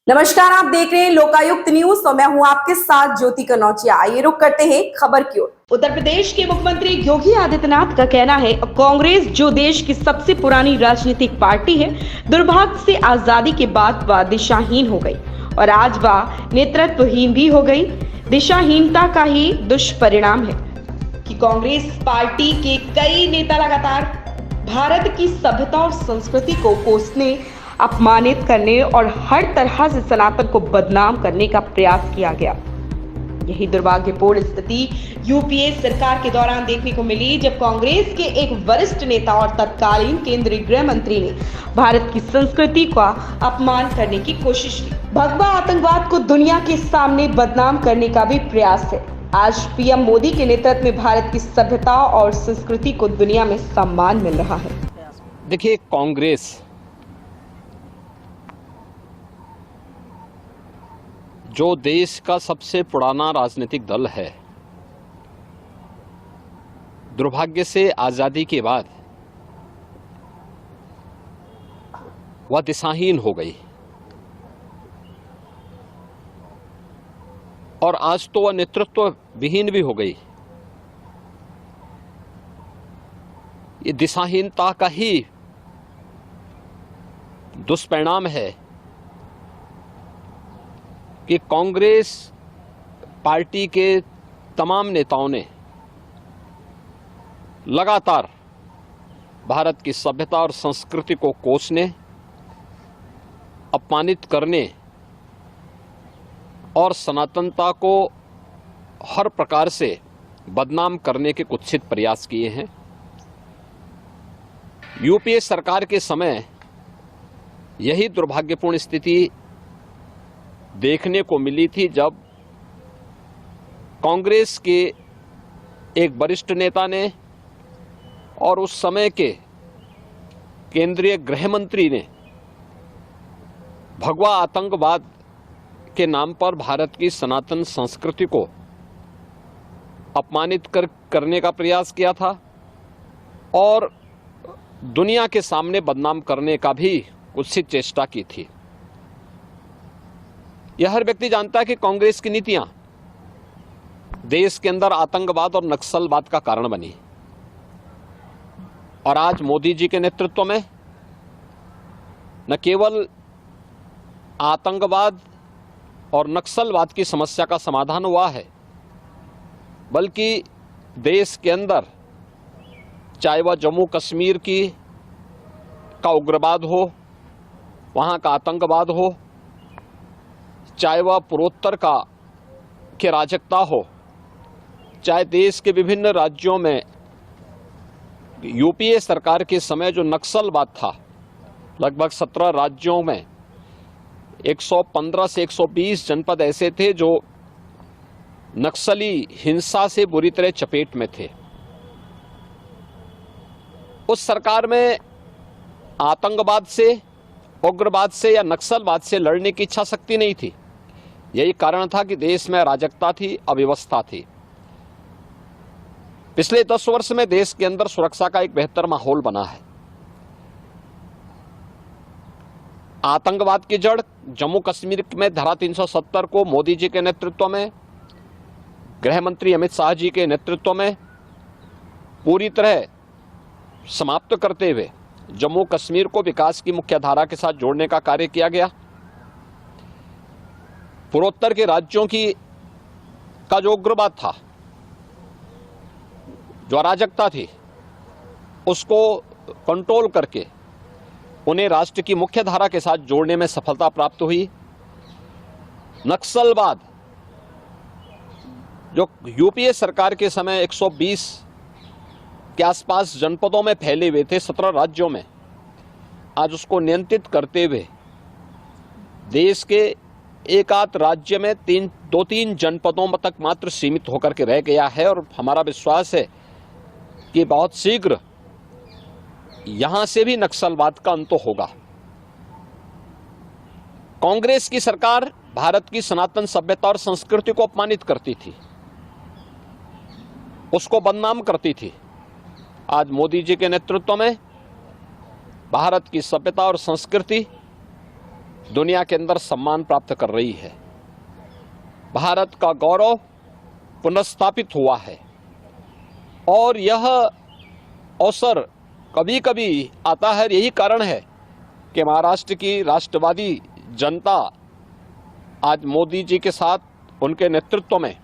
नमस्कार, आप देख रहे हैं लोकायुक्त न्यूज। तो मैं हूं आपके साथ ज्योति कनौजिया। आइए रुक करते हैं खबर की ओर। उत्तर प्रदेश के मुख्यमंत्री योगी आदित्यनाथ का कहना है, कांग्रेस जो देश की सबसे पुरानी राजनीतिक पार्टी है, दुर्भाग्य से आजादी के बाद वह दिशाहीन हो गई और आज वह नेतृत्वहीन भी हो गई। दिशाहीनता का ही दुष्परिणाम है कि कांग्रेस पार्टी के कई नेता लगातार भारत की सभ्यता और संस्कृति को कोसने, अपमानित करने और हर तरह से सनातन को बदनाम करने का प्रयास किया गया। यही दुर्भाग्यपूर्ण स्थिति यूपीए सरकार के दौरान देखने को मिली, जब कांग्रेस के एक वरिष्ठ नेता और तत्कालीन केंद्रीय गृह मंत्री ने भारत की संस्कृति का अपमान करने की कोशिश की। भगवा आतंकवाद को दुनिया के सामने बदनाम करने का भी प्रयास है। आज पीएम मोदी के नेतृत्व में भारत की सभ्यता और संस्कृति को दुनिया में सम्मान मिल रहा है। देखिए, कांग्रेस जो देश का सबसे पुराना राजनीतिक दल है, दुर्भाग्य से आज़ादी के बाद वह दिशाहीन हो गई और आज तो वह नेतृत्व विहीन भी हो गई। ये दिशाहीनता का ही दुष्परिणाम है कि कांग्रेस पार्टी के तमाम नेताओं ने लगातार भारत की सभ्यता और संस्कृति को कोसने, अपमानित करने और सनातनता को हर प्रकार से बदनाम करने के कुत्सित प्रयास किए हैं। यूपीए सरकार के समय यही दुर्भाग्यपूर्ण स्थिति देखने को मिली थी, जब कांग्रेस के एक वरिष्ठ नेता ने और उस समय के केंद्रीय गृह मंत्री ने भगवा आतंकवाद के नाम पर भारत की सनातन संस्कृति को अपमानित करने का प्रयास किया था और दुनिया के सामने बदनाम करने का भी कुत्सित चेष्टा की थी। यह हर व्यक्ति जानता है कि कांग्रेस की नीतियां देश के अंदर आतंकवाद और नक्सलवाद का कारण बनी और आज मोदी जी के नेतृत्व में न केवल आतंकवाद और नक्सलवाद की समस्या का समाधान हुआ है, बल्कि देश के अंदर चाहे वह जम्मू कश्मीर का उग्रवाद हो, वहाँ का आतंकवाद हो, चाहे वह पूर्वोत्तर के अराजकता हो, चाहे देश के विभिन्न राज्यों में यूपीए सरकार के समय जो नक्सलवाद था, लगभग 17 राज्यों में 115 से 120 जनपद ऐसे थे जो नक्सली हिंसा से बुरी तरह चपेट में थे। उस सरकार में आतंकवाद से, उग्रवाद से या नक्सलवाद से लड़ने की इच्छा शक्ति नहीं थी। यही कारण था कि देश में अराजकता थी, अव्यवस्था थी। पिछले 10 वर्ष में देश के अंदर सुरक्षा का एक बेहतर माहौल बना है। आतंकवाद की जड़ जम्मू कश्मीर में धारा 370 को मोदी जी के नेतृत्व में, गृह मंत्री अमित शाह जी के नेतृत्व में पूरी तरह समाप्त करते हुए जम्मू कश्मीर को विकास की मुख्य धारा के साथ जोड़ने का कार्य किया गया। पूर्वोत्तर के राज्यों का जो उग्रवाद था, जो अराजकता थी, उसको कंट्रोल करके उन्हें राष्ट्र की मुख्य धारा के साथ जोड़ने में सफलता प्राप्त हुई। नक्सलवाद जो यूपीए सरकार के समय 120 के आसपास जनपदों में फैले हुए थे, 17 राज्यों में, आज उसको नियंत्रित करते हुए देश के एक आध राज्य में 2-3 जनपदों तक मात्र सीमित होकर के रह गया है और हमारा विश्वास है कि बहुत शीघ्र यहां से भी नक्सलवाद का अंत होगा। कांग्रेस की सरकार भारत की सनातन सभ्यता और संस्कृति को अपमानित करती थी, उसको बदनाम करती थी। आज मोदी जी के नेतृत्व में भारत की सभ्यता और संस्कृति दुनिया के अंदर सम्मान प्राप्त कर रही है। भारत का गौरव पुनर्स्थापित हुआ है और यह अवसर कभी कभी आता है। यही कारण है कि महाराष्ट्र की राष्ट्रवादी जनता आज मोदी जी के साथ उनके नेतृत्व में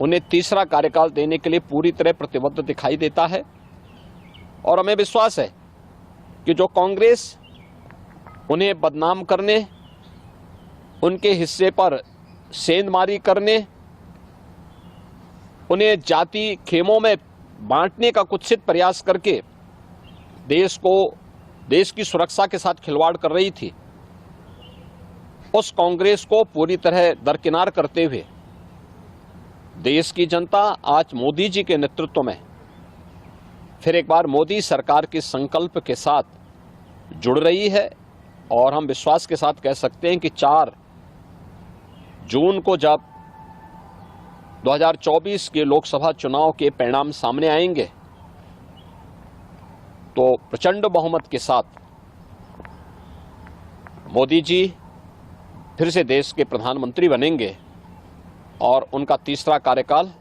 उन्हें तीसरा कार्यकाल देने के लिए पूरी तरह प्रतिबद्ध दिखाई देता है। और हमें विश्वास है कि जो कांग्रेस उन्हें बदनाम करने, उनके हिस्से पर सेंधमारी करने, उन्हें जाति खेमों में बांटने का कुत्सित प्रयास करके देश की सुरक्षा के साथ खिलवाड़ कर रही थी, उस कांग्रेस को पूरी तरह दरकिनार करते हुए देश की जनता आज मोदी जी के नेतृत्व में फिर एक बार मोदी सरकार के संकल्प के साथ जुड़ रही है। और हम विश्वास के साथ कह सकते हैं कि 4 जून को जब 2024 के लोकसभा चुनाव के परिणाम सामने आएंगे तो प्रचंड बहुमत के साथ मोदी जी फिर से देश के प्रधानमंत्री बनेंगे और उनका तीसरा कार्यकाल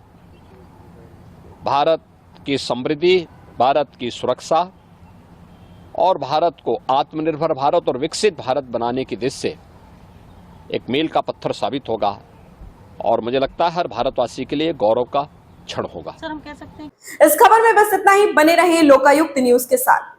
भारत की समृद्धि, भारत की सुरक्षा और भारत को आत्मनिर्भर भारत और विकसित भारत बनाने की दिशा से एक मील का पत्थर साबित होगा और मुझे लगता है हर भारतवासी के लिए गौरव का क्षण होगा। सर हम कह सकते हैं इस खबर में बस इतना ही। बने रहें लोकायुक्त न्यूज के साथ।